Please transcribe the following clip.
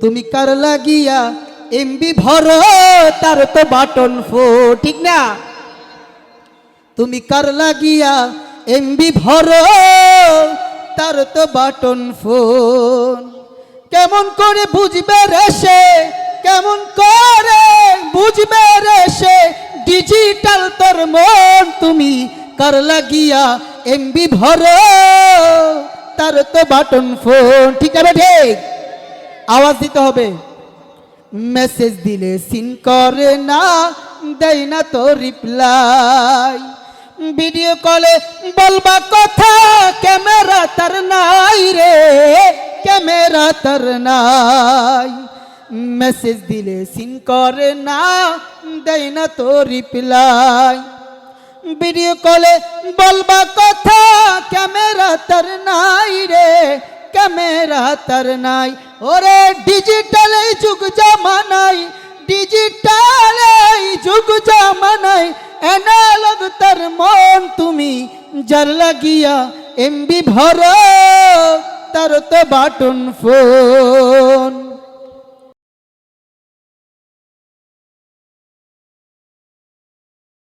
তুমি কার লাগিয়া এমবি ভরো তার তো বাটন ফো ঠিক না। তুমি কার লাগিয়া এমবি ভরো তার তো বাটন ফোন। কেমন করে বুঝবে রে সে, কেমন করে বুঝবে রে সে ডিজিটাল তোর মন। তুমি কার লাগিয়া এমবি ভরো তার তো বাটন ফোন। ঠিক আছে ঠিক, আওয়াজ দিতে হবে। মেসেজ দিলে সিন করে না, দেয় না তো রিপ্লাই। ভিডিও কলে বলবা কথা, ক্যামেরা তার নাই রে, ক্যামেরা তার নাই। মেসেজ দিলে সিন করে না, দেয় না তো রিপ্লাই। ভিডিও কলে বলবা কথা, ক্যামেরা তার নাই রে, ক্যামেরা তার নাই। ওরে ডিজিটাল এই যুগ জামানাই, ডিজিটাল এই যুগ জামানাই অ্যানালগ তার মন। তুমি যার লাগিয়া এমবি ভরো তার তো বাটন ফোন।